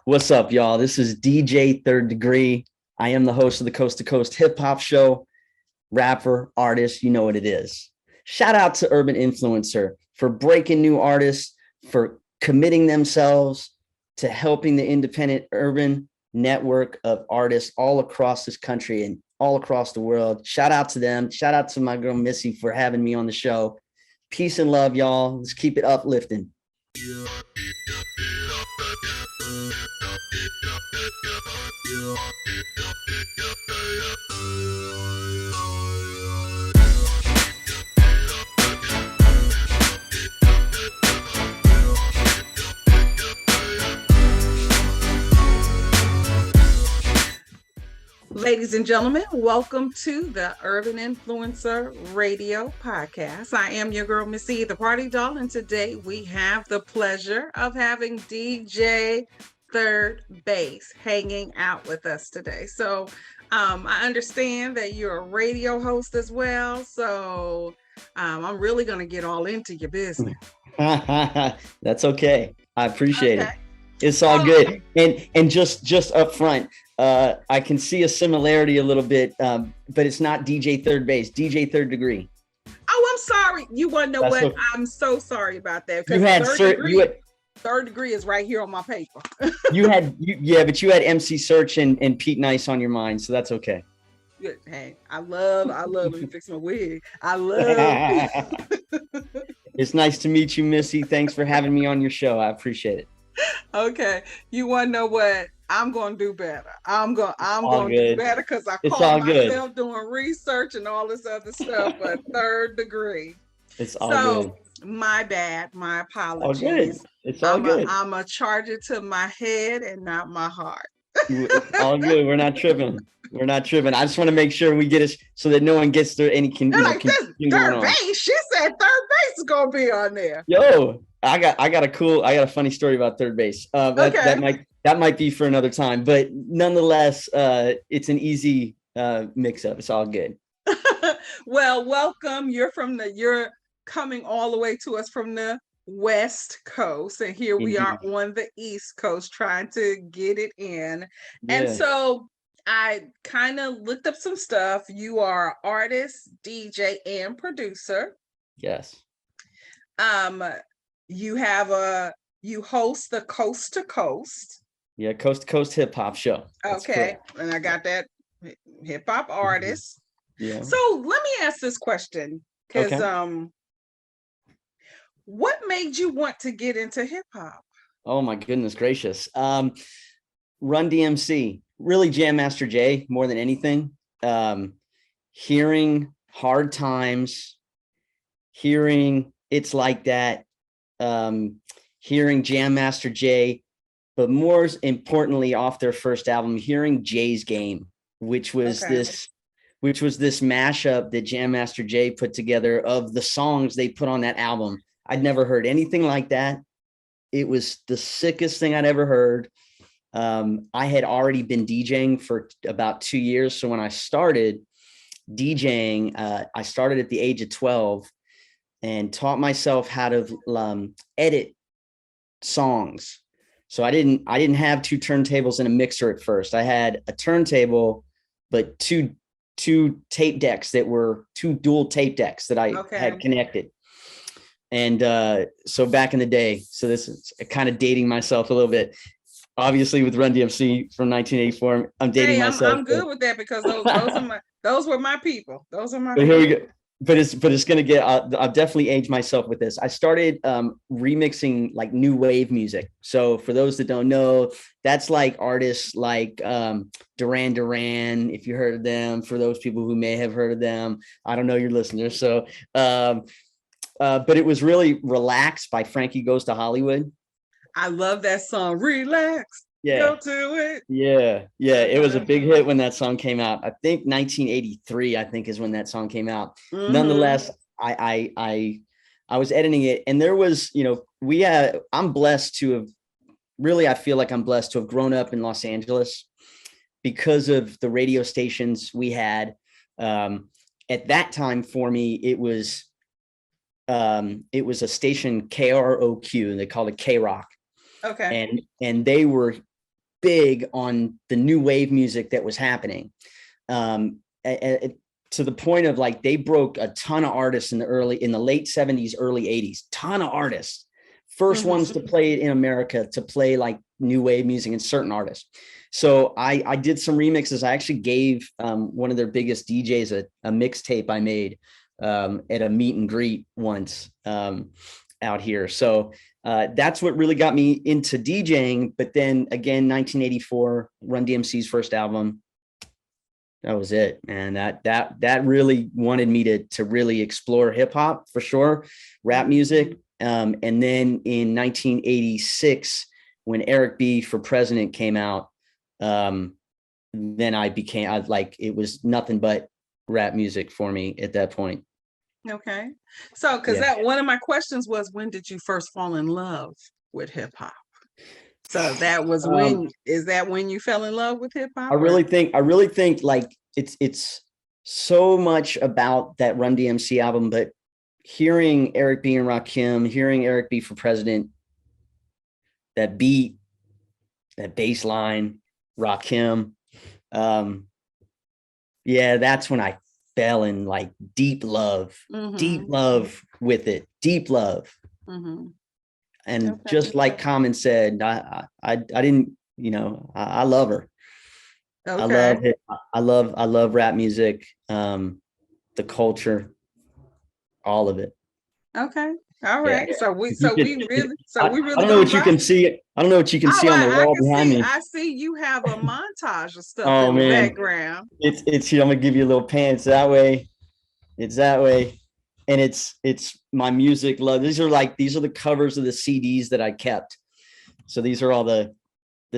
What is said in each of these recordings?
What's up, y'all? This is DJ Third Degree. I am the host of the Coast to Coast Hip Hop Show. Rapper, artist, you know what it is. Shout out to Urban Influencer for breaking new artists, for committing themselves to helping the independent urban network of artists all across this country and all across the world. Shout out to them. Shout out to my girl Missy for having me on the show. Peace and love, y'all. Let's keep it uplifting. Ladies and gentlemen, welcome to the Urban Influencer Radio Podcast. I am your girl, Missy, the Party Doll, and today we have the pleasure of having DJ Third Bass hanging out with us today. So I understand that you're a radio host as well, so I'm really going to get all into your business. That's okay. I appreciate it. It's all good. And just up front, I can see a similarity a little bit, but it's not DJ Third Bass, DJ Third Degree. Oh, I'm sorry. You want to know what? Okay. I'm so sorry about that. Third degree is right here on my paper. but you had MC Search and Pete Nice on your mind, so that's okay. Hey, I love. Let me fix my wig. I love. It's nice to meet you, Missy. Thanks for having me on your show. I appreciate it. Okay, you want to know what? I'm going to do better. I'm going to do better because I caught myself doing research and all this other stuff. But Third Degree. It's all good. My bad. My apologies. All good. It's all good. I'm a charge it to my head and not my heart. All good. We're not tripping. I just want to make sure we get it so that no one gets there any like this Third Bass. She said Third Bass is gonna be on there. Yo, I got a funny story about Third Bass. That might be for another time, but nonetheless, it's an easy mix up. It's all good. Well, welcome. You're coming all the way to us from the West Coast, and here we are on the East Coast trying to get it in. Yeah. And so I kind of looked up some stuff. You are an artist, DJ, and producer. Yes. You host the Coast to Coast. Yeah, Coast to Coast hip hop show. That's correct. And I got that hip hop artist. Yeah. So let me ask this question, because what made you want to get into hip hop? Oh my goodness gracious. Run DMC, really Jam Master Jay more than anything. Hearing Hard Times, hearing It's Like That, hearing Jam Master Jay, but more importantly off their first album, hearing Jay's Game, which was this mashup that Jam Master Jay put together of the songs they put on that album. I'd never heard anything like that. It was the sickest thing I'd ever heard. I had already been DJing for about 2 years. So when I started DJing, I started at the age of 12 and taught myself how to edit songs. So I didn't have two turntables and a mixer at first. I had a turntable, but two tape decks that were two dual tape decks that I had connected. And so back in the day, so this is kind of dating myself a little bit. Obviously, with Run DMC from 1984, I'm dating myself. I'm good with that because those were my people. Those are my. But here we go. But it's gonna get. I'll definitely age myself with this. I started remixing like new wave music. So for those that don't know, that's like artists like Duran Duran, if you heard of them. For those people who may have heard of them, I don't know your listeners. So, but it was really Relax by Frankie Goes to Hollywood. I love that song. Relax. Yeah. Go to it. Yeah. It was a big hit when that song came out. I think 1983, is when that song came out. Mm-hmm. Nonetheless, I was editing it, and there was, I'm blessed to have I feel like I'm blessed to have grown up in Los Angeles because of the radio stations we had. At that time for me, it was a station KROQ, and they called it K-Rock. Okay. And they were big on the new wave music that was happening. To the point of like, they broke a ton of artists in the late 70s, early 80s, ton of artists. First ones to play it in America, to play like new wave music and certain artists. So I did some remixes. I actually gave one of their biggest DJs a mixtape I made at a meet and greet once out here. So that's what really got me into DJing. But then again, 1984, Run DMC's first album. That was it, man. That really wanted me to really explore hip hop for sure, rap music. And then in 1986, when Eric B for President came out, then it was nothing but rap music for me at that point. Okay. So, because that one of my questions was, when did you first fall in love with hip hop? So that was is that when you fell in love with hip hop? I really think like it's so much about that Run DMC album, but hearing Eric B and Rakim, hearing Eric B for President, that beat, that bass line, Rakim, that's when I fell in like deep love with it, deep love. And just like Common said, I didn't, I love her. Okay. I love it. I love rap music, the culture, all of it. Okay. All right. Yeah. So we really I don't know what you can see. I don't know what you can see on the wall behind me. I see you have a montage of stuff in the background. It's I'm gonna give you a little pan. It's that way. And it's my music love. These are the covers of the CDs that I kept. So these are all the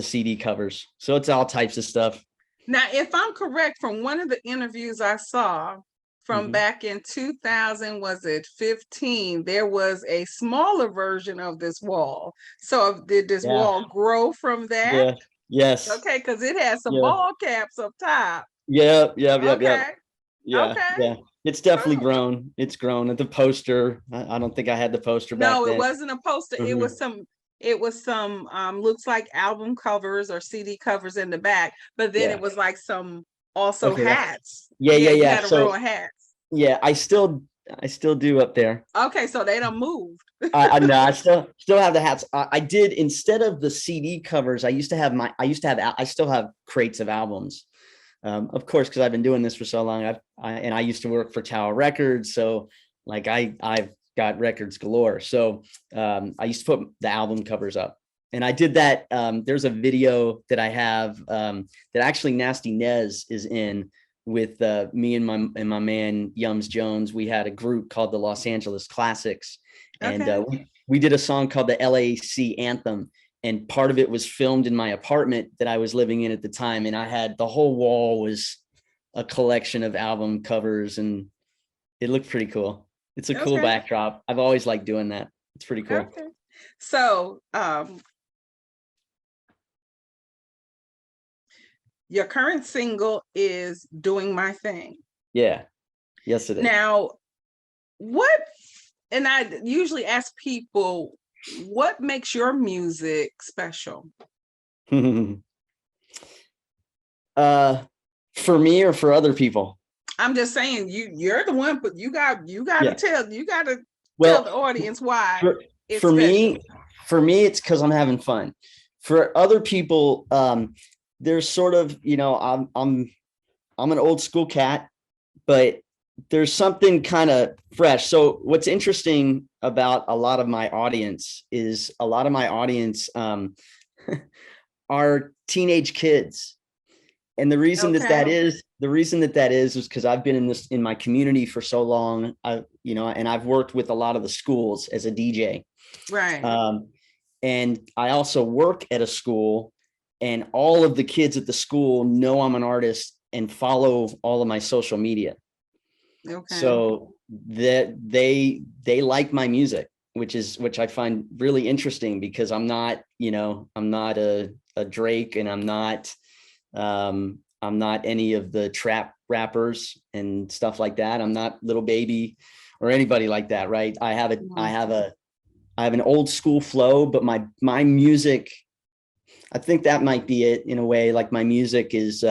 CD covers. So it's all types of stuff. Now, if I'm correct, from one of the interviews I saw from back in 2000, was it 15? There was a smaller version of this wall. So did this wall grow from that? Yeah. Yes. Okay, because it has some ball caps up top. Yeah. Yeah. Okay. It's definitely grown. It's grown. The poster, I don't think I had the poster back then. No, it wasn't a poster. It was some looks like album covers or CD covers in the back, but then it was like some hats. Yeah. Had a row of hats. Yeah, I still do up there. Okay, so they done moved. I still have the hats. I did, instead of the CD covers, I still have crates of albums. Of course, because I've been doing this for so long. I used to work for Tower Records, so like I've got records galore. So I used to put the album covers up, and I did that. There's a video that I have that actually Nasty Nez is in with me and my man Yums Jones. We had a group called the Los Angeles Classics, and we did a song called the LAC Anthem. And part of it was filmed in my apartment that I was living in at the time. And I had the whole wall was a collection of album covers, and it looked pretty cool. It's a cool backdrop. I've always liked doing that. It's pretty cool. Okay. So your current single is Doing My Thing. Yeah. Yes, it is. Now, and I usually ask people, what makes your music special? For me or for other people? I'm just saying, you're the one, but you got to tell the audience why. For me, it's because I'm having fun. For other people, there's sort of, I'm an old school cat, but there's something kind of fresh. So what's interesting about a lot of my audience is are teenage kids. And the reason that is because I've been in my community for so long, and I've worked with a lot of the schools as a DJ. Right. And I also work at a school, and all of the kids at the school know I'm an artist and follow all of my social media. Okay. So that they like my music, which I find really interesting, because I'm not a Drake, and I'm not any of the trap rappers and stuff like that. I'm not Little Baby or anybody like that, right? I have an old school flow, but my music, I think that might be it in a way. Like my music is,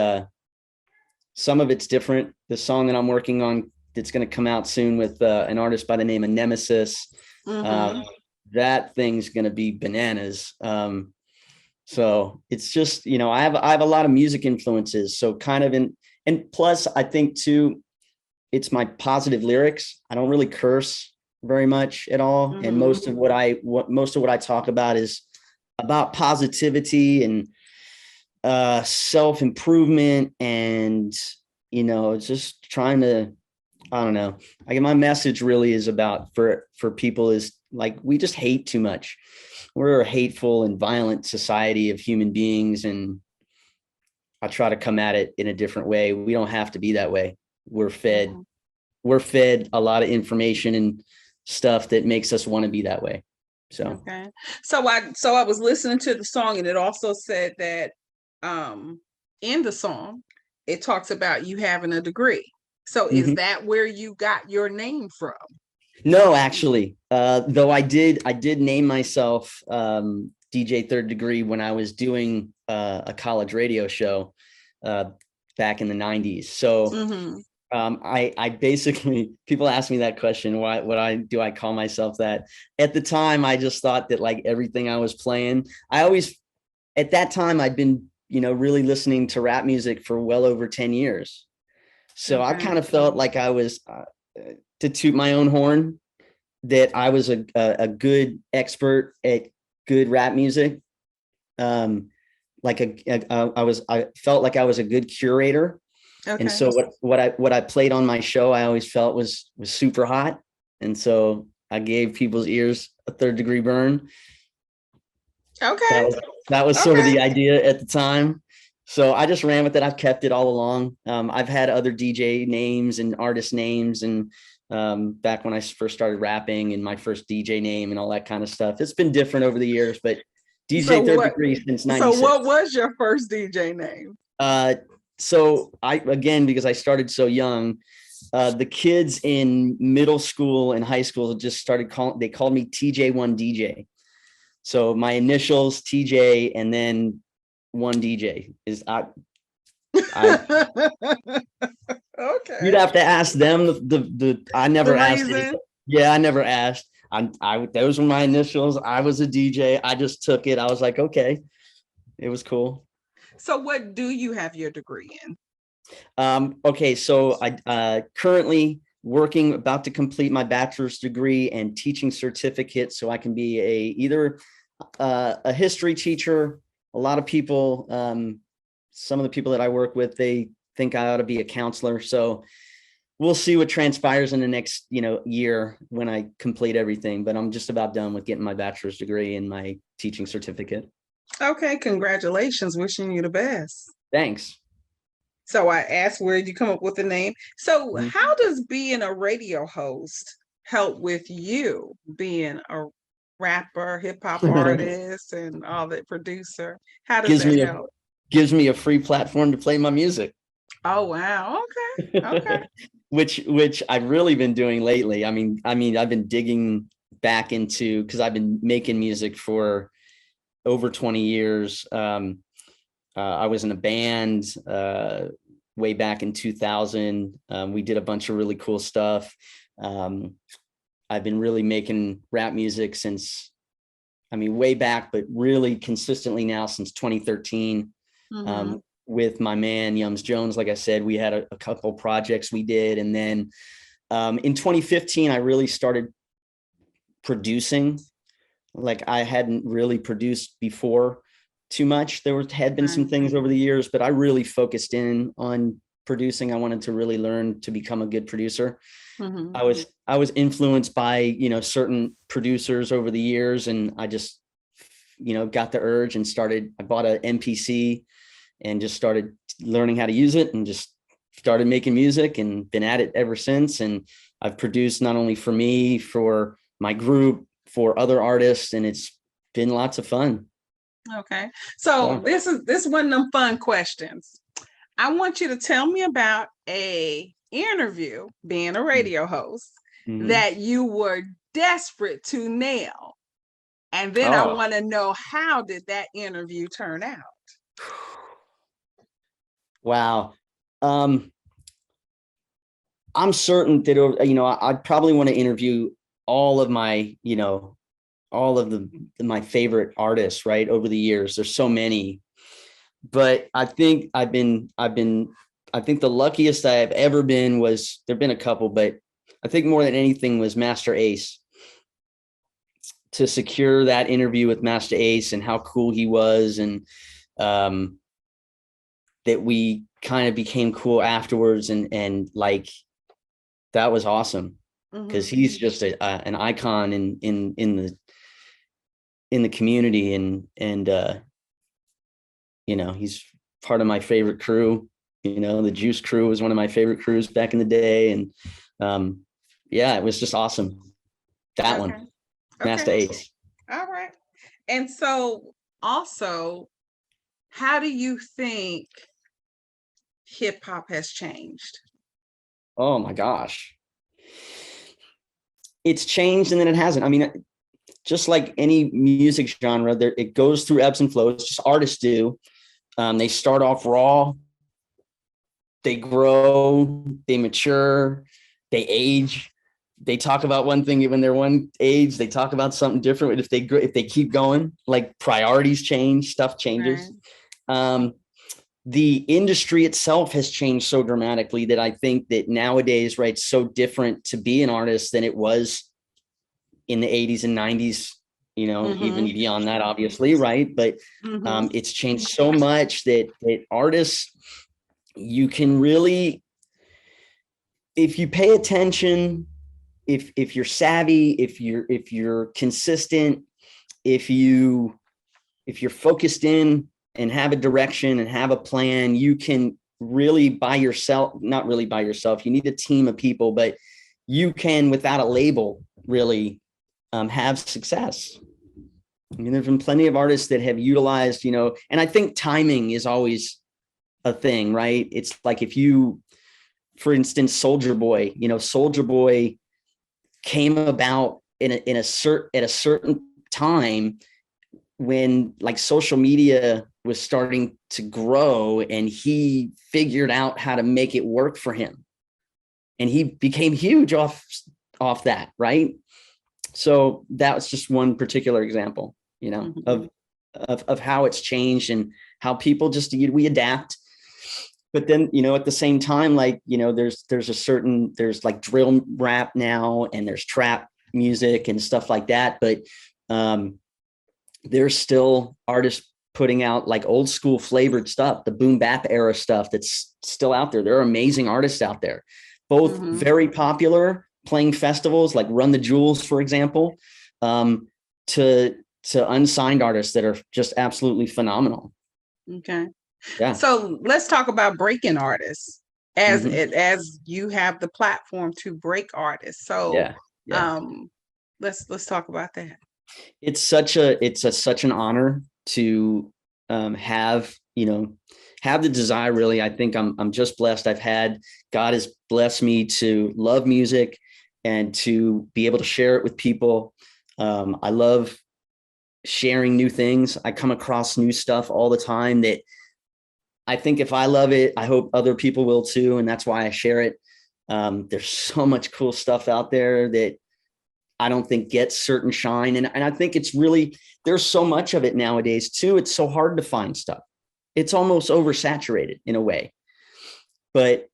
some of it's different. The song that I'm working on that's going to come out soon with an artist by the name of Nemesis. Mm-hmm. That thing's going to be bananas. So it's just, I have a lot of music influences. So kind of and plus I think too, it's my positive lyrics. I don't really curse very much at all. Mm-hmm. And most of what I talk about is about positivity and self-improvement, and just trying to, I don't know, my message really is about for people is like, we just hate too much. We're a hateful and violent society of human beings, and I try to come at it in a different way. We don't have to be that way. We're fed a lot of information and stuff that makes us want to be that way. So okay. So I was listening to the song, and it also said that in the song it talks about you having a degree. So is that where you got your name from? No, actually, though I did name myself DJ Third Degree when I was doing a college radio show back in the 90s. So I basically, people ask me that question, why do I call myself that? At the time, I just thought that like everything I was playing, at that time, I'd been, really listening to rap music for well over 10 years. So I kind of felt like I was, to toot my own horn, that I was a good expert at good rap music. I felt like I was a good curator. Okay. And so what I played on my show, I always felt was super hot. And so I gave people's ears a third degree burn. Okay. That was sort of the idea at the time. So I just ran with it. I've kept it all along. I've had other DJ names and artist names, and back when I first started rapping, and my first DJ name and all that kind of stuff. It's been different over the years, but DJ Third Degree since 96. So what was your first DJ name? So because I started so young, the kids in middle school and high school just they called me TJ1 DJ. So my initials, TJ, and then one DJ is I okay. You'd have to ask them I never asked. Yeah, I never asked. Those were my initials. I was a DJ. I just took it. I was like, okay. It was cool. So what do you have your degree in? Okay, so I currently about to complete my bachelor's degree and teaching certificate, so I can be either a history teacher. A lot of people, some of the people that I work with, they think I ought to be a counselor. So we'll see what transpires in the next, year when I complete everything. But I'm just about done with getting my bachelor's degree and my teaching certificate. Okay, congratulations. Wishing you the best. Thanks. So I asked, where did you come up with the name? So how does being a radio host help with you being a rapper, hip hop artist, and all that, producer? How does that help? Gives me a free platform to play my music. Oh wow! Okay. which I've really been doing lately. I mean, I've been digging back into, because I've been making music for over 20 years. I was in a band way back in 2000. We did a bunch of really cool stuff. I've been really making rap music since, way back, but really consistently now since 2013. With my man Yums Jones. Like I said, we had a couple projects we did, and then in 2015 I really started producing. Like I hadn't really produced before too much. Had been some things over the years, but I really focused in on producing. I wanted to really learn to become a good producer. I was influenced by certain producers over the years, and I just got the urge and I bought an MPC and just started learning how to use it, and just started making music, and been at it ever since. And I've produced not only for me, for my group, for other artists, and it's been lots of fun. Okay. So this is one of them fun questions. I want you to tell me about a interview, being a radio host, that you were desperate to nail, And then I Oh, want to know, how did that interview turn out? wow. I'm certain that, you know, I'd probably want to interview all of my, you know, all of my favorite artists, right, over the years. There's so many, but I think I think the luckiest I've ever been was, there've been a couple, but I think more than anything was Master Ace. To secure that interview with Master Ace and how cool he was, and um, that we kind of became cool afterwards, and like, that was awesome, because he's just an icon in the community, and you know, he's part of my favorite crew. You know, the Juice Crew was one of my favorite crews back in the day, and yeah, it was just awesome. That Okay. one, Master Okay. Ace. All right. And so also, how do you think hip hop has changed? Oh my gosh, it's changed and then it hasn't. I mean, just like any music genre, there it goes through ebbs and flows. Just artists do. They start off raw, they grow, they mature, they age. They talk about one thing when they're one age. They talk about something different if they keep going. Like, priorities change, stuff changes. Right. The industry itself has changed so dramatically that I think that nowadays, right, it's so different to be an artist than it was in the 80s and 90s, you know, even beyond that, obviously, right? But it's changed so much that artists, you can really, if you pay attention, if you're savvy, if you're consistent, if you're focused in and have a direction and have a plan, you can really by yourself, not really by yourself, you need a team of people, but you can, without a label, really have success. I mean, there's been plenty of artists that have utilized, you know, and I think timing is always a thing, right? It's like, if you, for instance, Soldier Boy, you know, Soldier Boy came about at a certain time when, like, social media was starting to grow, and he figured out how to make it work for him, and he became huge off that, right? So that was just one particular example, you know, of how it's changed, and how people just, we adapt. But then, you know, at the same time, like, you know, there's like drill rap now, and there's trap music and stuff like that. But there's still artists putting out like old school flavored stuff, the boom bap era stuff that's still out there. There are amazing artists out there, both very popular, playing festivals like Run the Jewels, for example, to unsigned artists that are just absolutely phenomenal. Okay. Yeah. So let's talk about breaking artists, as you have the platform to break artists. So let's talk about that. It's such an honor to have, you know, have the desire. Really, I think I'm just blessed. God has blessed me to love music and to be able to share it with people. I love sharing new things. I come across new stuff all the time that I think, if I love it, I hope other people will too. And that's why I share it. There's so much cool stuff out there that I don't think gets certain shine. And I think it's really, there's so much of it nowadays too. It's so hard to find stuff. It's almost oversaturated in a way. But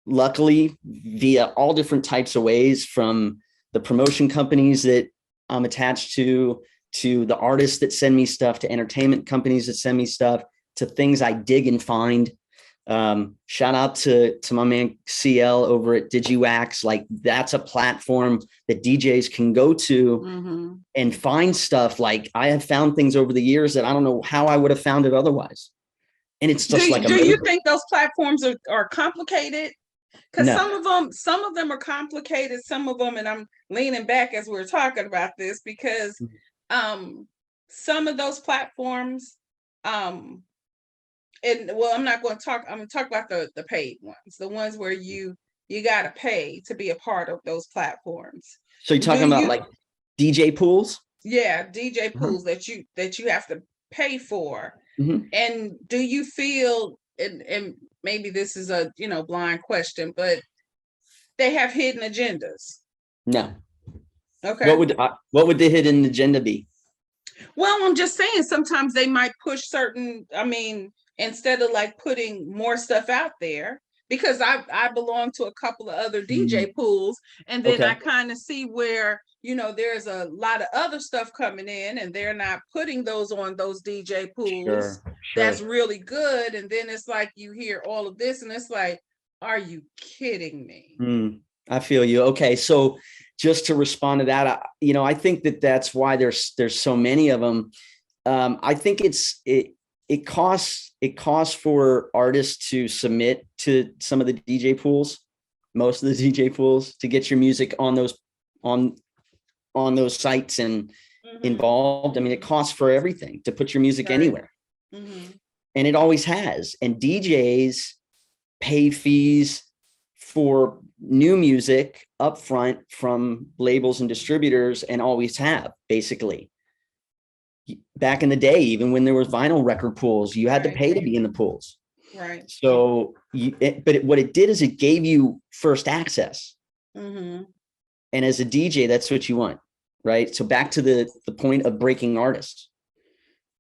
luckily, via all different types of ways, from the promotion companies that I'm attached to the artists that send me stuff, to entertainment companies that send me stuff, to things I dig and find. Shout out to my man CL over at DigiWax. Like, that's a platform that DJs can go to and find stuff. Like, I have found things over the years that I don't know how I would have found it otherwise. And it's just do you think those platforms are complicated? Because some of them are complicated, some of them, and I'm leaning back as we're talking about this, because some of those platforms, and well, I'm going to talk about the paid ones, the ones where you got to pay to be a part of those platforms. So you're talking about like DJ pools? Yeah, DJ Uh-huh. pools that you have to pay for. Mhm. And do you feel, and maybe this is a, blind question, but they have hidden agendas? No. Okay. What would the hidden agenda be? Well, I'm just saying sometimes they might push certain, instead of like putting more stuff out there, because I belong to a couple of other DJ Mm, pools, and then I okay. kind of see where, there's a lot of other stuff coming in and they're not putting those on those DJ pools. Sure. That's Sure. really good. And then it's like you hear all of this and it's like, are you kidding me? I feel you. Okay. So just to respond to that, I think that's why there's so many of them. I think it costs for artists to submit to some of the DJ pools, most of the DJ pools, to get your music on on those sites and Mm-hmm. involved. I mean, it costs for everything to put your music Right. anywhere, Mm-hmm. and it always has. And DJs pay fees for new music upfront from labels and distributors, and always have, basically. Back in the day, even when there was vinyl record pools, you had to Right. pay to be in the pools. Right. So, what it did is it gave you first access. Mm-hmm. And as a DJ, that's what you want, right? So back to the point of breaking artists.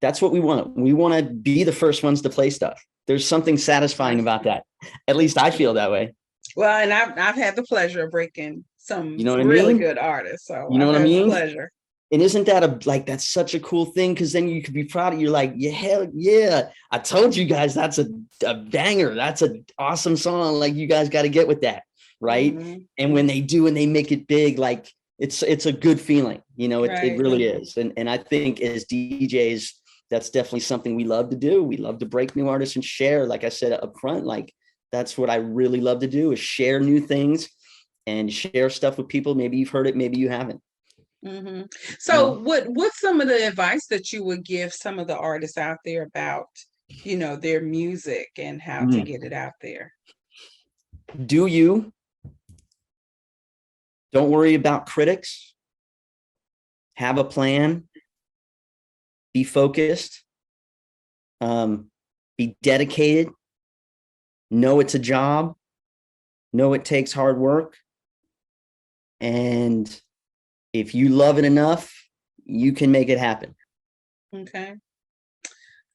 That's what we want. We want to be the first ones to play stuff. There's something satisfying about that. At least I feel that way. Well, and I've had the pleasure of breaking You some know what I really mean? good artists, so You know I've what I had the mean? pleasure. And isn't that that's such a cool thing? Because then you could be proud of, you're like, yeah, hell yeah. I told you guys that's a banger. That's an awesome song. Like, you guys got to get with that. Right. Mm-hmm. And when they do and they make it big, like, it's a good feeling. It Right. really is. And I think as DJs, that's definitely something we love to do. We love to break new artists and share, like I said up front, like, that's what I really love to do, is share new things and share stuff with people. Maybe you've heard it, maybe you haven't. Mm-hmm. You So, know? what's some of the advice that you would give some of the artists out there about, their music and how to Mm. get it out there? Do you Don't worry about critics. Have a plan. Be focused. Be dedicated. Know it's a job. Know it takes hard work. And if you love it enough, you can make it happen. Okay.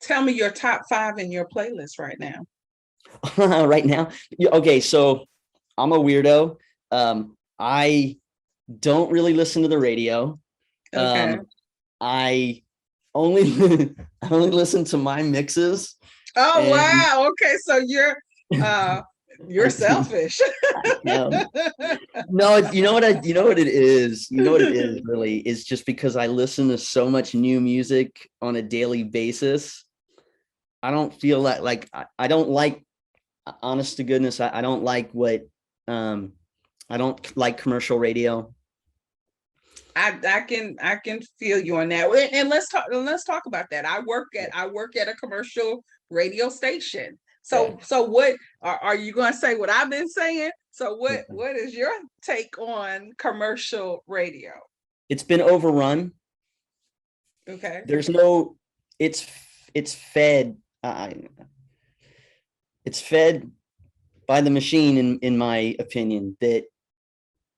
Tell me your top 5 in your playlist right now. Right now. Okay, so I'm a weirdo. I don't really listen to the radio. Okay. I only I only listen to my mixes. Oh, And wow. Okay, so you're I do. selfish. No, no, you know what it is. You know what it is really is just because I listen to so much new music on a daily basis. I don't feel I don't like, honest to goodness, I don't like um I don't like commercial radio. I can feel you on that. And let's talk about that. I work at a commercial radio station. Okay. So what are you going to say what I've been saying? So what is your take on commercial radio? It's been overrun. Okay. There's no it's it's fed uh, it's fed by the machine, in my opinion, that,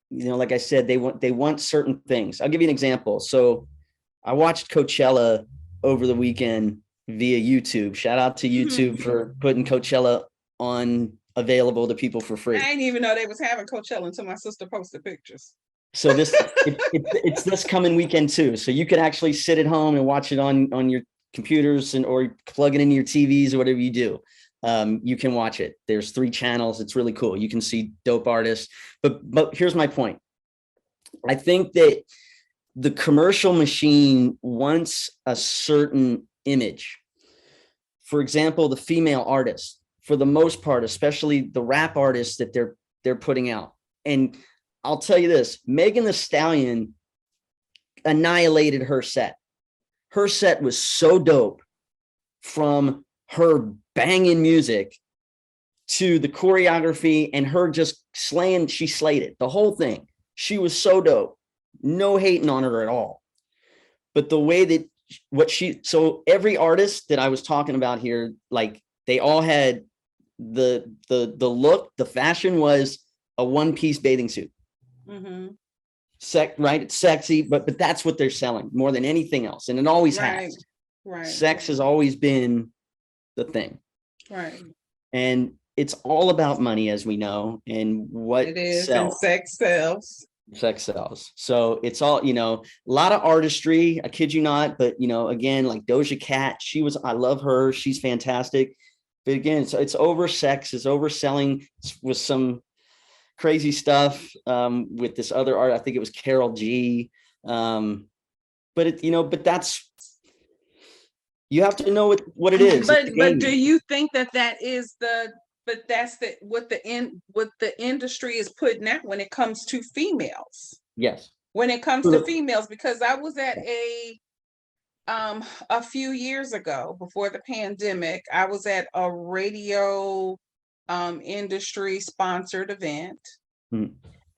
like I said, they want certain things. I'll give you an example. So I watched Coachella over the weekend via YouTube. Shout out to Mhm. YouTube for putting Coachella on, available to people for I free. didn't even know they was having Coachella until my sister posted pictures. So it's this coming weekend too. So you could actually sit at home and watch it on your computers or plug it into your TVs or whatever you do. You can watch it. There's 3 channels. It's really cool. You can see dope artists. But here's my point. I think that the commercial machine wants a certain image. For example, the female artists, for the most part, especially the rap artists that they're putting out. And I'll tell you this, Megan Thee Stallion annihilated her set. Her set was so dope, from her banging music to the choreography and her just slaying. She slayed it, the whole thing. She was so dope. No hating on her at all. but the way that so every artist that I was talking about here, like they all had the look, the fashion was a one-piece bathing suit. Mm-hmm. Right? It's sexy, but that's what they're selling more than anything else. And it always has. Right. Sex has always been the thing. Right. And it's all about money, as we know, and what it is, sells. and sex sells. Sex sells. So it's all, a lot of artistry. I kid you not, but again, like Doja Cat, I love her. She's fantastic. But again, it's over sex, it's overselling with some crazy stuff with this other art. I think it was Carol G. But but that's, you have to know what it is. But do you think that is that's what the industry is putting out when it comes to females? Yes. When it comes to females, because I was at a few years ago before the pandemic, I was at a radio industry sponsored event. Hmm.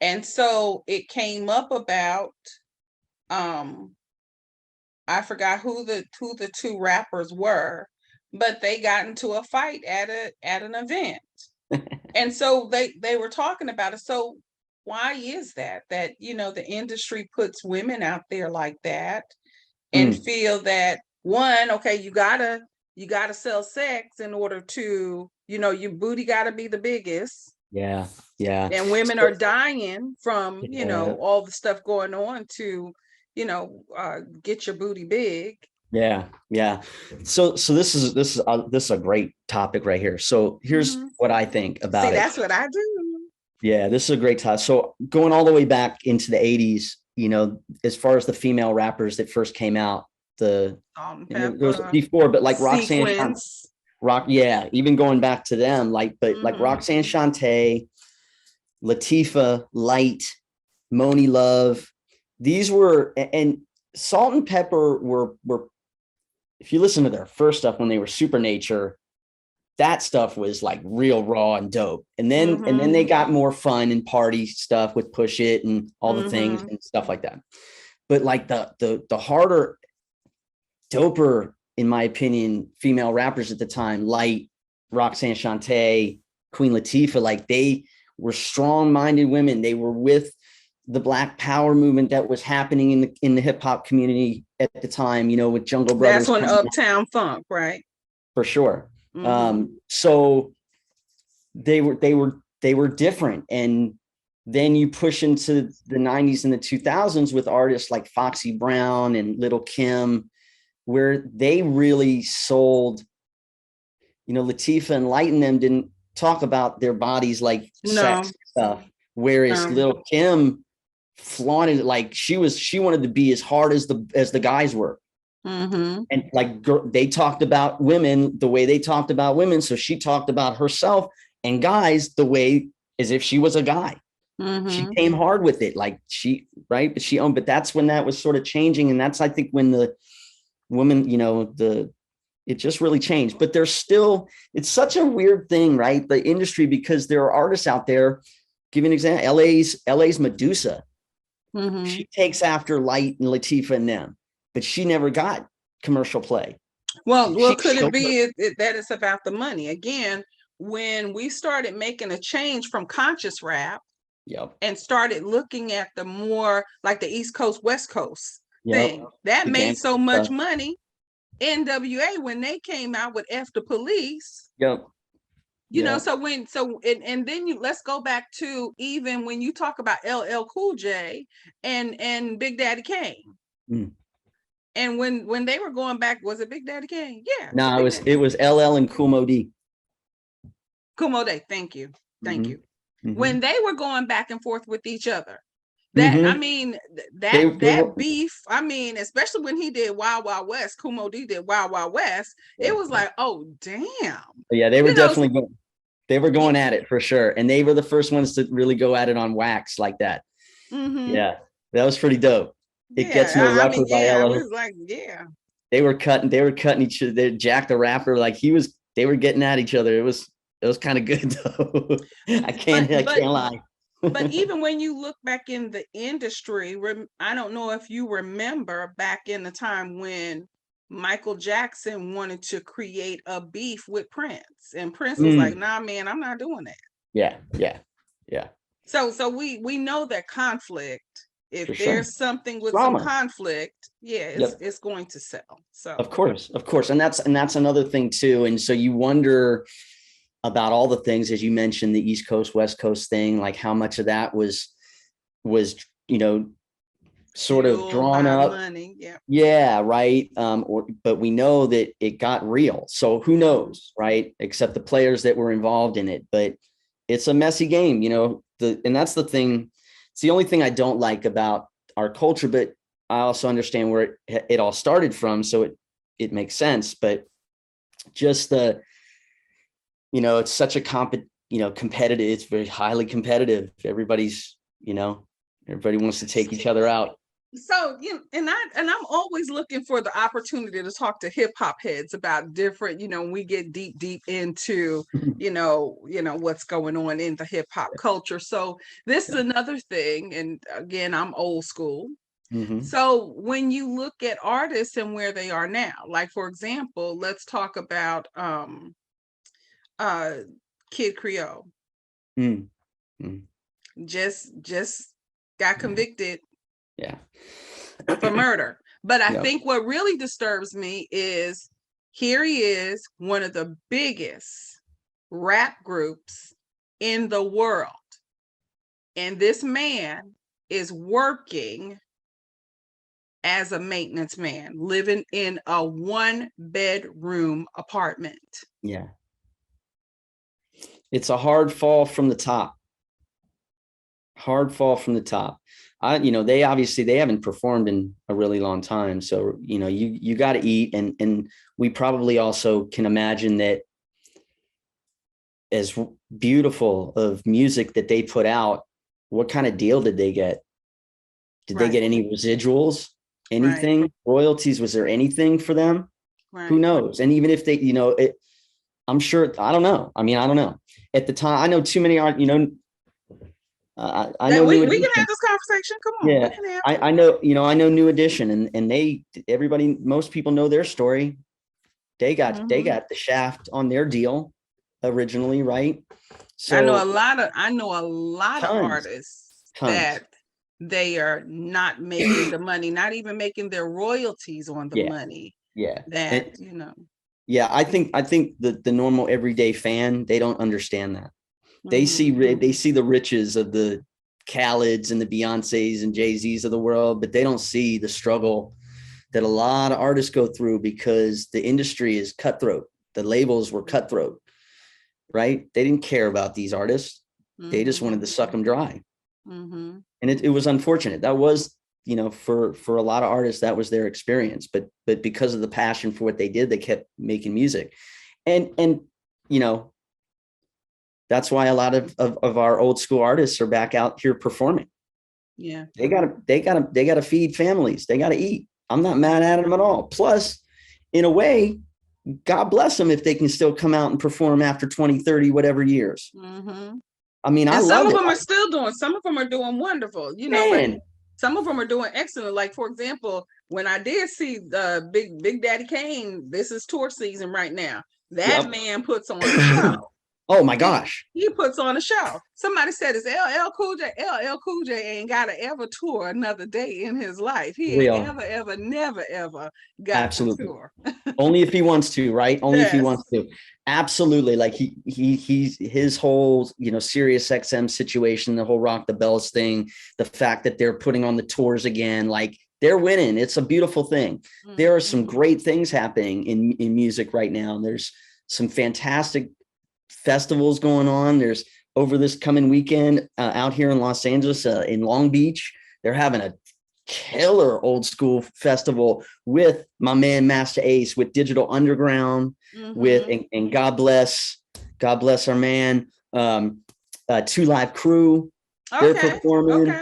And so it came up about I forgot who the two rappers were, but they got into a fight at an event. And so they were talking about it. So why is that the industry puts women out there like that and feel that okay, you gotta sell sex in order to, your booty gotta be the biggest. Yeah. And women are dying from, all the stuff going on to, get your booty big. Yeah. So this is a great topic right here. So here's what I think about it. That's what I do. Yeah, this is a great topic. So going all the way back into the 80s, as far as the female rappers that first came out, there was before, but like Roxanne, even going back to them, like Roxanne Shante, Latifah, Light, Moni Love, these were, and Salt and Pepper were, if you listen to their first stuff when they were Supernature, that stuff was like real raw and dope. And then they got more fun and party stuff with Push It and all the things and stuff like that. But like the harder, doper, in my opinion, female rappers at the time, Light, Roxanne Shante, Queen Latifah, like they were strong-minded women. They were with the Black Power movement that was happening in the hip hop community at the time, with Jungle Brothers. That's when Uptown Funk, right? For sure. So they were different. And then you push into the 90s and the 2000s with artists like Foxy Brown and Little Kim, where they really sold, Latifah and Light and them didn't talk about their bodies like sex stuff. Whereas Little Kim flaunted it, like she wanted to be as hard as the guys were. And like they talked about women the way they talked about women. So she talked about herself and guys the way as if she was a guy. She came hard with it, like but that's when that was sort of changing. And that's, I think, when the woman, it just really changed. But there's still, it's such a weird thing, right? The industry, because there are artists out there. Give you an example, LA's Medusa. She takes after Light and Latifah and them, but she never got commercial play. Well, could it be that it's about the money? Again, when we started making a change from conscious rap and started looking at the more like the East Coast, West Coast thing, that made so much money. NWA, when they came out with F the Police. And then let's go back to even when you talk about LL Cool J and Big Daddy Kane. And when they were going back, was it Big Daddy Kane? Yeah. No, it was LL and Kool Moe Dee. Kool Moe Dee, thank you. When they were going back and forth with each other, that I mean that beef, I mean, especially when he did Wild Wild West, Kool Moe Dee did Wild Wild West, it was like, oh damn. Yeah, they were definitely going at it for sure, and they were the first ones to really go at it on wax like that. Yeah, that was pretty dope. It gets no rougher by LL. It was like, they were cutting each other. They Jack the Rapper, like they were getting at each other. It was kind of good though. I can't lie. But even when you look back in the industry, I don't know if you remember back in the time when Michael Jackson wanted to create a beef with Prince, and Prince was like, "Nah, man, I'm not doing that." Yeah. So we know that conflict. If For sure. there's something with some Drama. conflict, yeah, it's going to sell. So of course, and that's another thing too. And so you wonder about all the things, as you mentioned, the East Coast, West Coast thing, like how much of that was, sort of drawn up. Money. Yeah. Right. But we know that it got real. So who knows, right? Except the players that were involved in it. But it's a messy game, and that's the thing. It's the only thing I don't like about our culture, but I also understand where it all started from. So it makes sense, but just it's such a competitive, it's very highly competitive. Everybody wants to take each other out. So, and I'm always looking for the opportunity to talk to hip hop heads about different, we get deep into, what's going on in the hip hop culture. So this is another thing. And again, I'm old school. Mm-hmm. So when you look at artists and where they are now, like, for example, let's talk about Kid Creole. Mm-hmm. Just got convicted. Yeah. For murder. But I think what really disturbs me is here he is, one of the biggest rap groups in the world. And this man is working as a maintenance man, living in a 1-bedroom apartment. Yeah. It's a hard fall from the top. They haven't performed in a really long time. So, you got to eat. And we probably also can imagine that as beautiful of music that they put out, what kind of deal did they get? Did they get any residuals, anything, royalties? Was there anything for them? Who knows? And even if they, I'm sure, I don't know. I don't know. At the time, I know too many aren't, I know we can have this conversation. Come on. Yeah, I know New Edition, and most people know their story. They got the shaft on their deal originally, right? So I know a lot of artists that they are not making the money, not even making their royalties on the money. Yeah. That Yeah, I think the normal everyday fan, they don't understand that. They see the riches of the Khaled's and the Beyoncé's and Jay-Z's of the world, but they don't see the struggle that a lot of artists go through because the industry is cutthroat. The labels were cutthroat, right? They didn't care about these artists. They just wanted to suck them dry. And it was unfortunate. That was, for a lot of artists, that was their experience. But because of the passion for what they did, they kept making music. And that's why a lot of our old school artists are back out here performing. Yeah. They gotta feed families. They gotta eat. I'm not mad at them at all. Plus, in a way, God bless them if they can still come out and perform after 20, 30, whatever years. And I love some of them are still doing, some of them are doing wonderful, Man. but some of them are doing excellent. Like, for example, when I did see the Big Daddy Kane, this is tour season right now. That man puts on a show. Oh my gosh. He puts on a show. Somebody said it's LL Cool J. LL Cool J ain't gotta ever tour another day in his life. He ain't ever, never got to tour. Only if he wants to, right? Only if he wants to. Absolutely. Like he's his whole, Sirius XM situation, the whole Rock the Bells thing, the fact that they're putting on the tours again, like they're winning. It's a beautiful thing. There are some great things happening in music right now. There's some fantastic festivals going on. There's over this coming weekend out here in Los Angeles, in Long Beach, they're having a killer old school festival with my man Master Ace, with Digital Underground, with and God bless our man, 2 Live Crew. They're performing,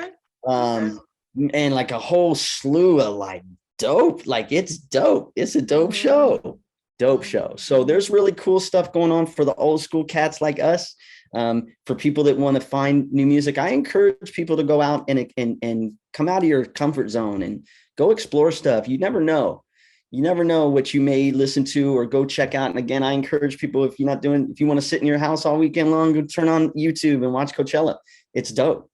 and like a whole slew of like dope. Like it's dope. It's a dope show. So there's really cool stuff going on for the old school cats like us. For people that want to find new music, I encourage people to go out and come out of your comfort zone and go explore stuff. You never know. You never know what you may listen to or go check out. And again, I encourage people, if you want to sit in your house all weekend long, go turn on YouTube and watch Coachella. It's dope.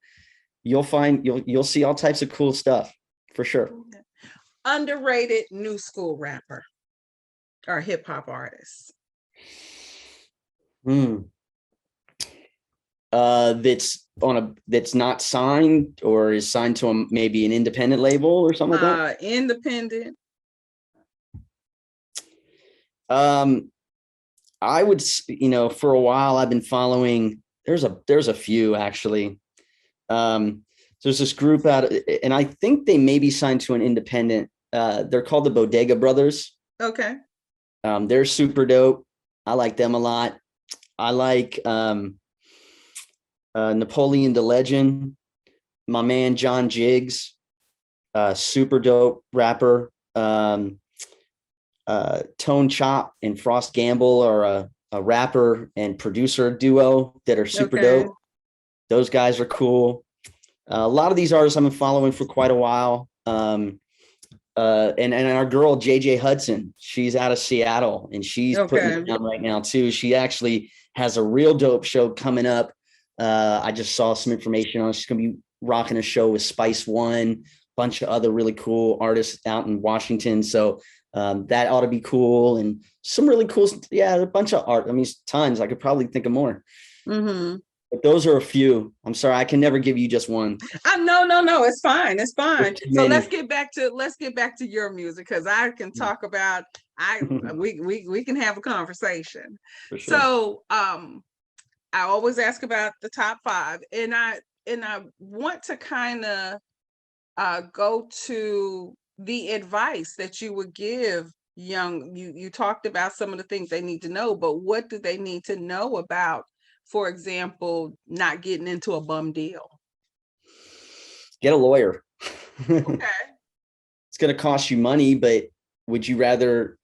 You'll see all types of cool stuff for sure. Underrated new school rapper or hip hop artist. That's not signed or is signed to maybe an independent label or something like that. Independent. I would, for a while I've been following, there's a few actually. There's this group out, and I think they may be signed to an independent. They're called the Bodega Brothers. Okay. They're super dope. I like them a lot. I like Napoleon the Legend, my man John Jiggs, super dope rapper. Tone Chop and Frost Gamble are a rapper and producer duo that are super dope. Those guys are cool. A lot of these artists I've been following for quite a while. And our girl JJ Hudson, she's out of Seattle and she's putting it down right now too. She actually has a real dope show coming up. I just saw some information on it. She's gonna be rocking a show with Spice One, bunch of other really cool artists out in Washington. So that ought to be cool, and some really cool. Yeah, a bunch of art. I mean, tons. I could probably think of more. Mm-hmm. But those are a few. I'm sorry, I can never give you just one. No. It's fine. It's fine. So let's get back to your music, because I can talk about. We can have a conversation. For sure. So I always ask about the top 5, and I want to kind of go to the advice that you would give young. You talked about some of the things they need to know, but what do they need to know about, for example, not getting into a bum deal? Get a lawyer. Okay. It's going to cost you money, but would you rather?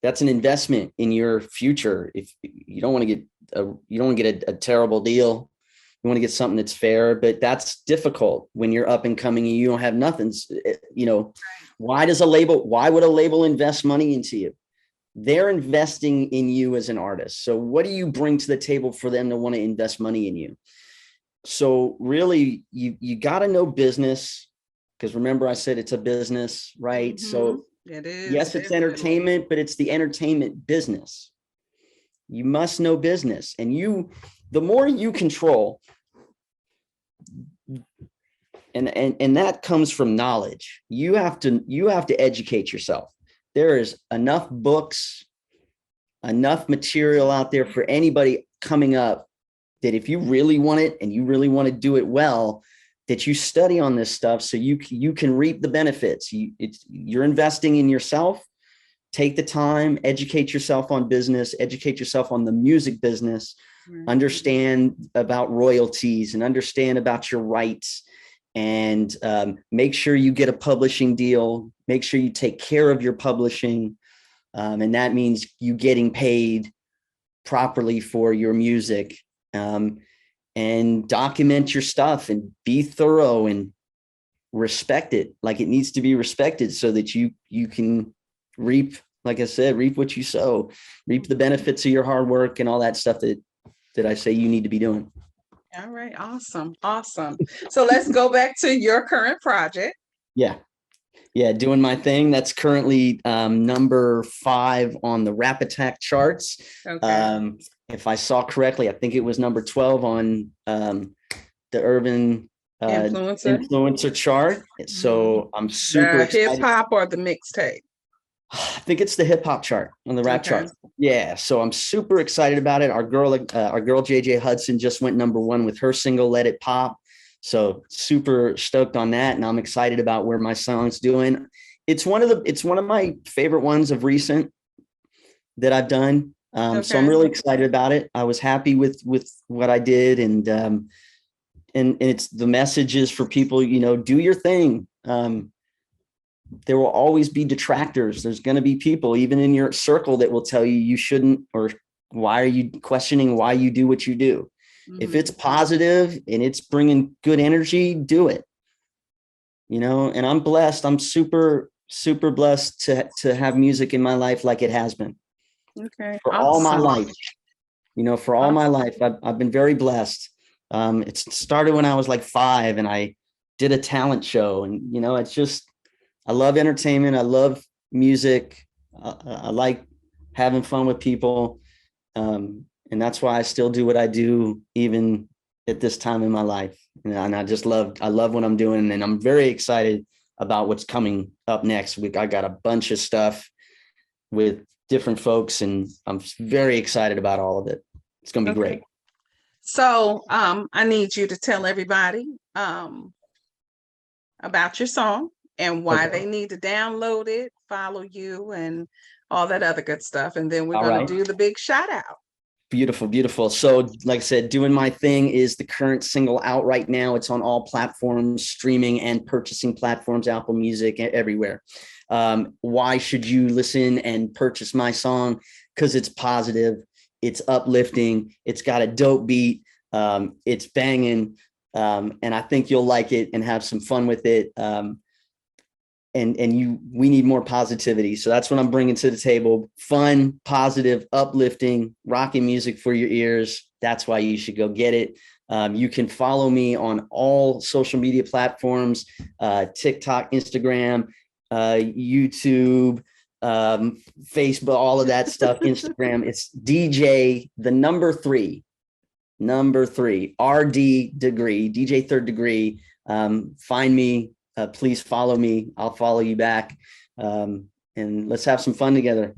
That's an investment in your future. If you don't want to get a terrible deal, you want to get something that's fair, but that's difficult when you're up and coming and you don't have nothing. Why would a label invest money into you? They're investing in you as an artist. So what do you bring to the table for them to want to invest money in you? So really, you got to know business, because remember I said it's a business, right? Mm-hmm. So it is. Yes, it's entertainment, but it's the entertainment business. You must know business, and the more you control, and that comes from knowledge. You have to educate yourself. There is enough books, enough material out there for anybody coming up, that if you really want it and you really want to do it well, that you study on this stuff so you can reap the benefits. You're investing in yourself. Take the time, educate yourself on business, educate yourself on the music business, understand about royalties and understand about your rights, and make sure you get a publishing deal. Make sure you take care of your publishing. And that means you getting paid properly for your music. And document your stuff and be thorough and respect it like it needs to be respected, so that you can reap, like I said, reap what you sow, reap the benefits of your hard work and all that stuff that I say you need to be doing. All right. Awesome. So let's go back to your current project. Yeah. Doing my thing. That's currently number 5 on the Rap Attack charts. Okay. If I saw correctly, I think it was number 12 on the Urban Influencer chart. So I'm super excited. Hip hop or the mixtape? I think it's the hip hop chart on the rap chart. Yeah. So I'm super excited about it. Our girl JJ Hudson just went number 1 with her single Let It Pop. So super stoked on that. And I'm excited about where my song's doing. It's one of my favorite ones of recent that I've done. So I'm really excited about it. I was happy with what I did. And it's the messages for people, do your thing. There will always be detractors. There's going to be people even in your circle that will tell you shouldn't, or why are you questioning why you do what you do? If it's positive and it's bringing good energy, do it. You know, and I'm blessed. I'm super, super blessed to have music in my life like it has been. Okay. For all my life. You know, for all my life, I've been very blessed. It started when I was like 5 and I did a talent show, and, you know, it's just, I love entertainment. I love music. I like having fun with people. And that's why I still do what I do, even at this time in my life. And I love what I'm doing. And I'm very excited about what's coming up next week. I got a bunch of stuff with different folks, and I'm very excited about all of it. It's going to be great. So I need you to tell everybody about your song and why they need to download it, follow you, and all that other good stuff. And then we're going to do the big shout out. Beautiful, beautiful. So like I said, Doing My Thing is the current single out right now. It's on all platforms, streaming and purchasing platforms, Apple Music, everywhere. Why should you listen and purchase my song? Because it's positive, it's uplifting, it's got a dope beat, it's banging, and I think you'll like it and have some fun with it. We need more positivity. So that's what I'm bringing to the table. Fun, positive, uplifting, rocking music for your ears. That's why you should go get it. You can follow me on all social media platforms, TikTok, Instagram, YouTube, Facebook, all of that stuff, Instagram. It's DJ, the number 3, RD degree, DJ third degree. Find me. Please follow me. I'll follow you back. And let's have some fun together.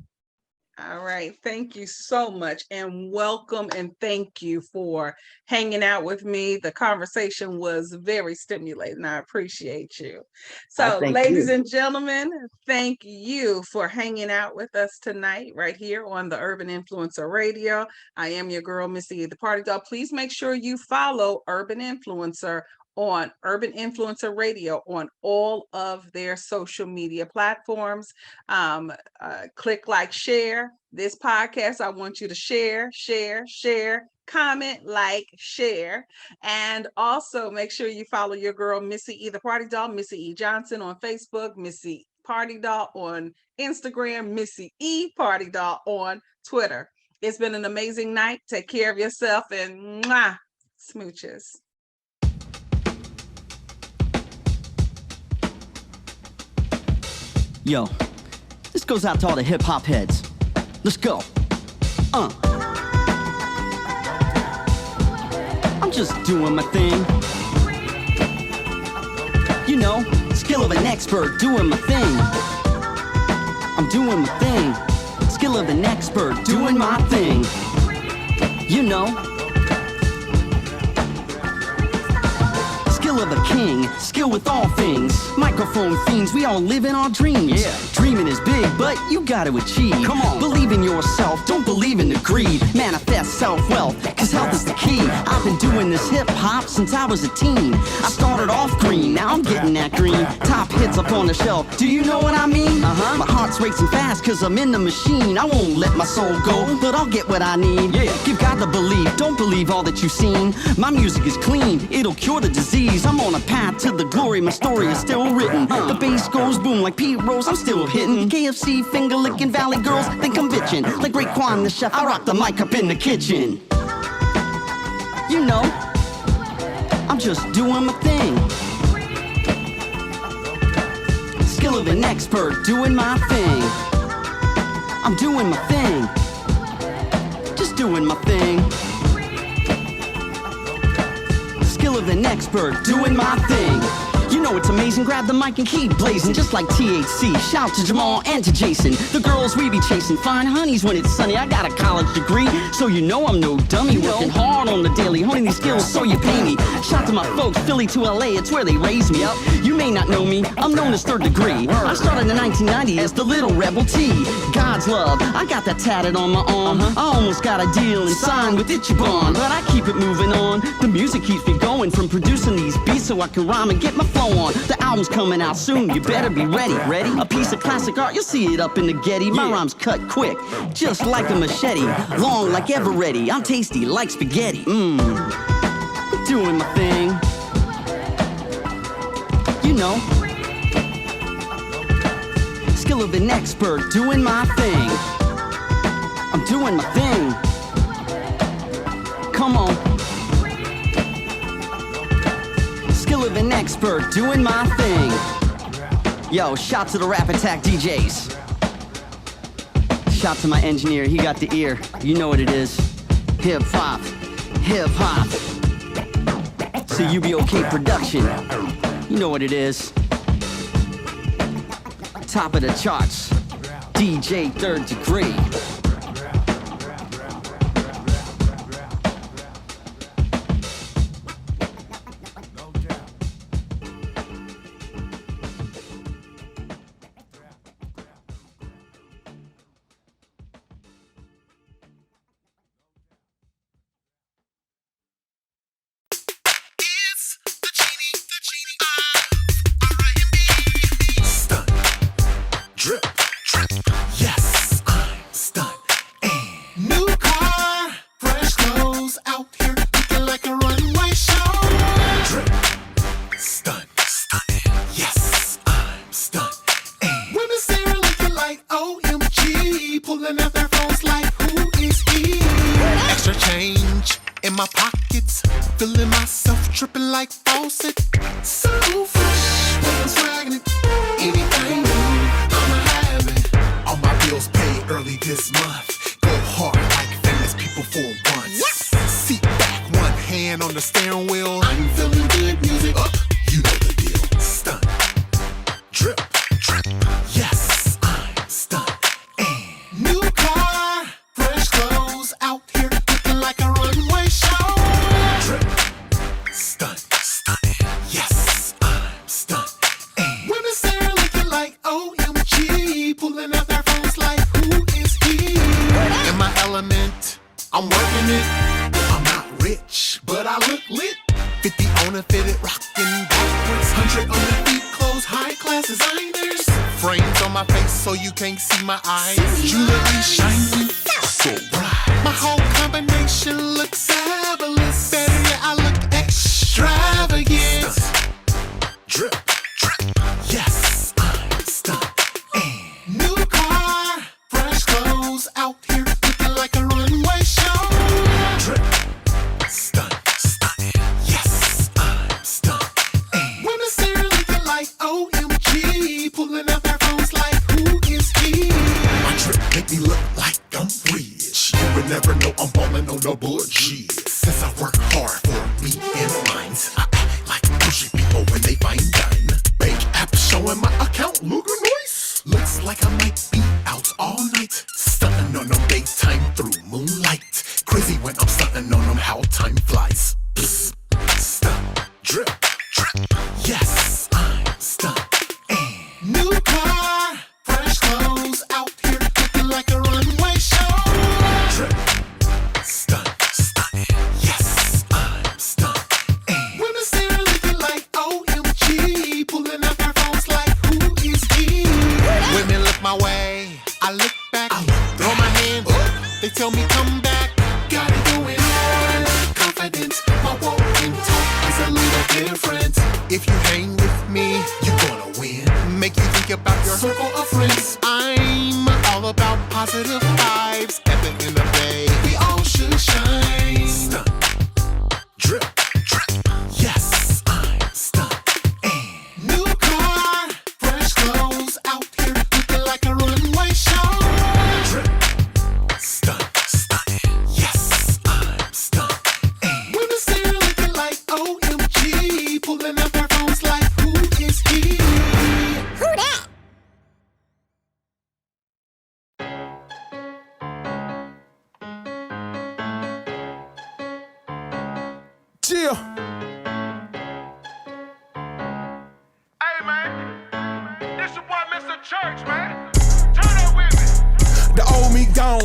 All right. Thank you so much, and welcome, and thank you for hanging out with me. The conversation was very stimulating. I appreciate you. So, ladies and gentlemen, thank you for hanging out with us tonight right here on the Urban Influencer Radio. I am your girl, Missy the Party Doll. Please make sure you follow Urban Influencer on Urban Influencer Radio on all of their social media platforms. Click like, share this podcast. I want you to share, comment, like, share, and also make sure you follow your girl, Missy E the Party Doll, Missy E Johnson on Facebook, Missy Party Doll on Instagram, Missy E Party Doll on Twitter. It's been an amazing night. Take care of yourself, and mwah, smooches. Yo, this goes out to all the hip-hop heads. Let's go. I'm just doing my thing. You know, skill of an expert, doing my thing. I'm doing my thing. Skill of an expert, doing my thing. You know. Skill of a king, skill with all things. Microphone fiends, we all live in our dreams. Yeah. Dreaming is big, but you gotta achieve. Come on. Believe in yourself, don't believe in the greed. Manifest self-wealth, cause health is the key. I've been doing this hip-hop since I was a teen. I started off green, now I'm getting that green. Top hits up on the shelf, do you know what I mean? My heart's racing fast cause I'm in the machine. I won't let my soul go, but I'll get what I need. Yeah. You've got to believe, don't believe all that you've seen. My music is clean, it'll cure the disease. I'm on a path to the glory, my story is still written. The bass goes boom like Pete Rose, I'm still hitting. KFC, finger licking, Valley girls think I'm bitching. Like Raekwon the chef, I rock the mic up in the kitchen. You know, I'm just doing my thing. Skill of an expert, doing my thing. I'm doing my thing. Just doing my thing. Skill of an expert, doing my thing. You know it's amazing, grab the mic and keep blazing. Just like THC, shout to Jamal and to Jason. The girls we be chasing, fine honeys when it's sunny. I got a college degree, so you know I'm no dummy. Working hard on the daily, honing these skills so you pay me. Shout to my folks, Philly to LA, it's where they raised me up. You may not know me, I'm known as third degree. I started in 1990 as the little Rebel T. God's love, I got that tatted on my arm. I almost got a deal and signed with Ichiban, but I keep it moving on. The music keeps me going from producing these beats so I can rhyme and get my flow on. The album's coming out soon, you better be ready. Ready? A piece of classic art, you'll see it up in the Getty. My rhymes cut quick, just like a machete. Long like ever ready, I'm tasty like spaghetti. Doing my thing. You know. Skill of an expert, doing my thing. I'm doing my thing. Come on. Skill of an expert, doing my thing. Yo, shout to the Rap Attack DJs. Shout to my engineer, he got the ear. You know what it is. Hip hop, hip hop. CUBOK production. You know what it is. Top of the charts. DJ Third Degree.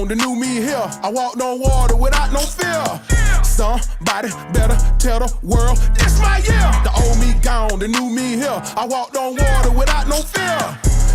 The new me here. I walked on water without no fear. Somebody better tell the world, this my year. The old me gone, the new me here. I walked on water without no fear.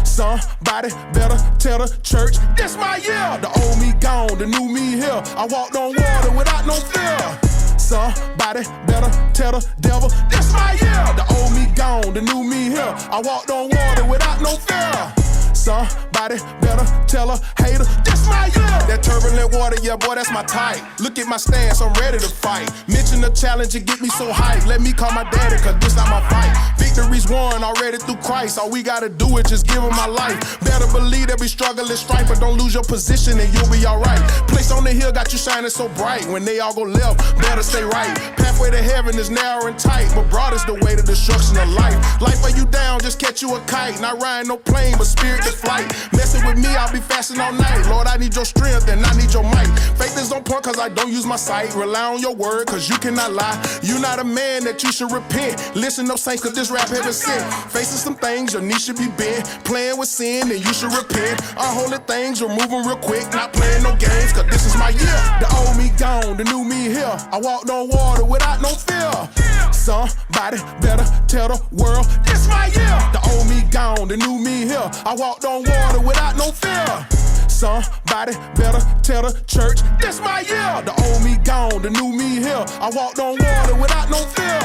Somebody better tell the church, this my year. The old me gone, the new me here. I walked on water without no fear. Somebody better tell the devil, this my year. The old me gone, the new me here. I walked on water without no fear. Somebody better tell a hater, this my year. That turbulent water, yeah, boy, that's my type. Look at my stance, I'm ready to fight. Mention the challenge and get me so hyped. Let me call my daddy, cause this not my fight. Victory's won already through Christ. All we gotta do is just give him my life. Better believe there'll be struggle and strife, but don't lose your position and you'll be alright. Place on the hill got you shining so bright. When they all go left, better stay right. Pathway to heaven is narrow and tight, but broad is the way to destruction of life. Life are you down, just catch you a kite. Not riding no plane, but spirit to flight. Messing with me, I'll be fasting all night. Lord, I need your strength and I need your might. Faith is on point cause I don't use my sight. Rely on your word cause you cannot lie. You not a man that you should repent. Listen, no saints cause this rap heaven sent. Facing some things, your knee should be bent. Playing with sin and you should repent. Unholy things, remove them real quick. Not playing no games cause this is my year. The old me gone, the new me here. I walked on water without no fear. Somebody better tell the world, this my year. The old me gone, the new me here. I walked on water without no fear. Somebody better tell the church, this my year. The old me gone, the new me here. I walked on water without no fear.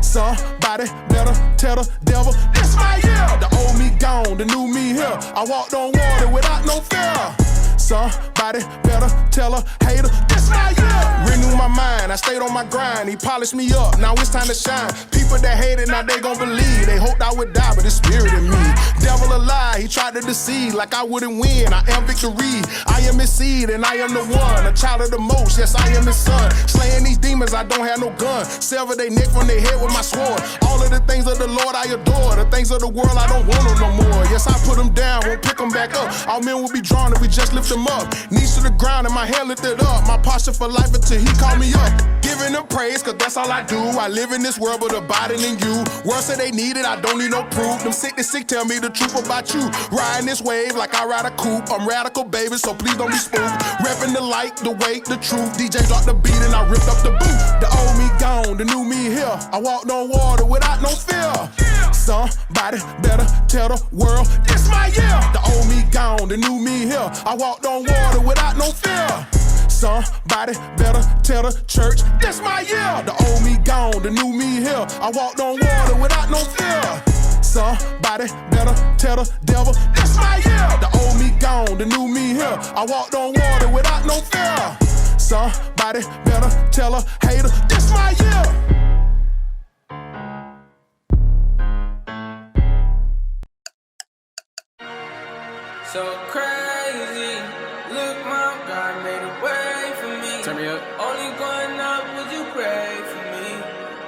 Somebody better tell the devil, this my year. The old me gone, the new me here. I walked on water without no fear. Somebody better tell a hater, this my year. Renew my mind, I stayed on my grind. He polished me up, now it's time to shine. People that hate it, now they gon' believe. They hoped I would die, but it's spirit in me. Devil a lie, he tried to deceive like I wouldn't win. I am victory, I am his seed and I am the one. A child of the most, yes I am his son. Slaying these demons, I don't have no gun. Sever their neck from their head with my sword. All of the things of the Lord I adore. The things of the world I don't want them no more. Yes I put them down, won't pick them back up. All men will be drawn if we just lift them up. Knees to the ground and my hand lifted up. My posture for life until he called me up. Giving him praise cause that's all I do. I live in this world but abiding in you. Words say they need it, I don't need no proof. Them sick tell me the truth about you. Riding this wave like I ride a coupe. I'm radical baby so please don't be spooked. Repping the light, the weight, the truth. DJ dropped the beat and I ripped up the boot. The old me gone, the new me here. I walked on water without no fear. Somebody better tell the world, this my year. The old me gone, the new me here. I walked on water without no fear. Somebody better tell the church, this my year. The old me gone, the new me here. I walked on water without no fear. Somebody better tell the devil, this my year. The old me gone, the new me here. I walked on water without no fear. Somebody better tell a hater, this my year. So crazy, look, my God made a way for me. Turn me up. Only going up, would you pray for me?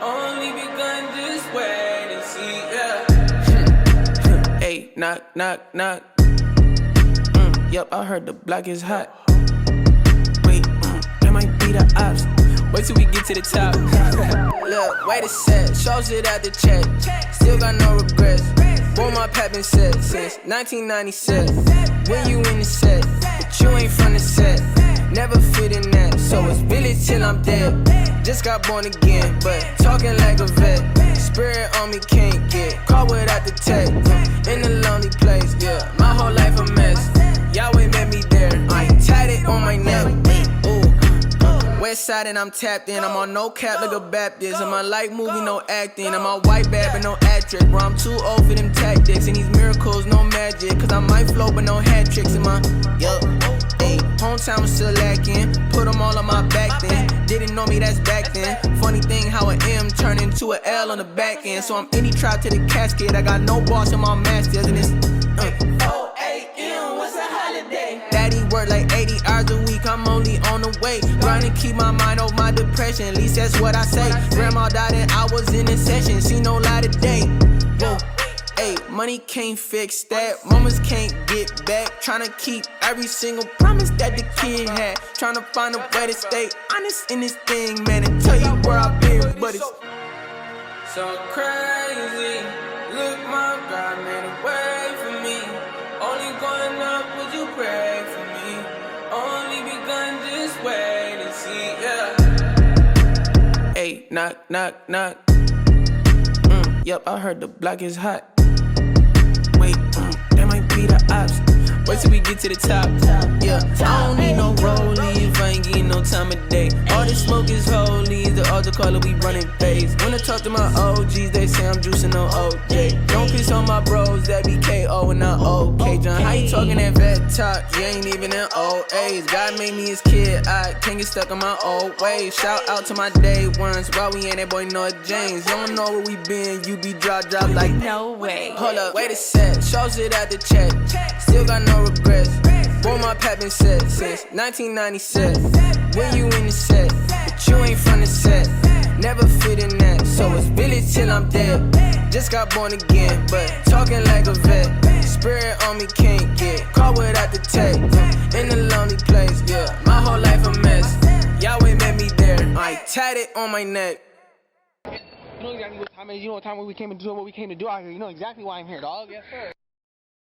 Only begun, just wait and see, yeah. Hey, knock, knock, knock. Yep, I heard the block is hot. Wait, that might be the ops. Wait till we get to the top. Look, wait a sec, shows it out the check. Still got no regrets. Boom, my pap been set since 1997. When you in the set, but you ain't from the set. Never fit in that, so it's really till I'm dead. Just got born again, but talking like a vet. Spirit on me can't get caught without the tech. In a lonely place, yeah, my whole life a mess. Yahweh met me there, I ain't tatted on my neck. Ooh. West side and I'm tapped in. I'm on no cap like a Baptist. I'm on like movie, no acting. I'm on white bad but no actress. Bro, I'm too old for them tactics. And these miracles, no magic. Cause I might flow but no hat tricks in my, hey, hometown was still lacking. Put them all on my back then. Didn't know me, that's back then. Funny thing how an M turned into an L on the back end. So I'm any tribe to the casket. I got no boss in my masters. And it's 4 a.m. what's a holiday? Daddy work like 80 hours a week. I'm only on the way. Grinding, keep my mind off my depression. At least that's what I say. Grandma died and I was in a session. See no light of day. Whoa. Hey, money can't fix that. Moments can't get back. Tryna keep every single promise that the kid had. Tryna find a way to stay honest in this thing, man. And tell you where I've been, but it's so crazy. Look, my God made a way for me. Only going up, would you pray for me? Only begun, just wait and see, yeah. Hey, knock, knock, knock. Yep, I heard the block is hot. Wait, that might be the ops. Wait till we get to the top. Yeah, I don't need no rollie if I ain't getting no time of day. All this smoke is holy, the altar caller, we running phase. When I talk to my OGs, they say I'm juicing on OJ. Don't piss on my bros, that be KO and not OK. John, how you talking that vet talk? You ain't even in old age. God made me his kid, I can't get stuck in my old ways. Shout out to my day ones, while we ain't that boy Noah James. You don't know where we been, you be drop like No way. hold up, wait a sec, shows it at the check. Still got no regrets. Boy, my pap been set since 1997. When you in the set, but you ain't from the set. Never fit in that, so it's Billy till I'm dead. Just got born again, but talking like a vet. Spirit on me can't get caught without the tech. In a lonely place, yeah, my whole life a mess. Yahweh met me there, I tatted on my neck. You know exactly what time it is. You know what time we came to do what we came to do out here. You know exactly why I'm here, dog. Yes, sir.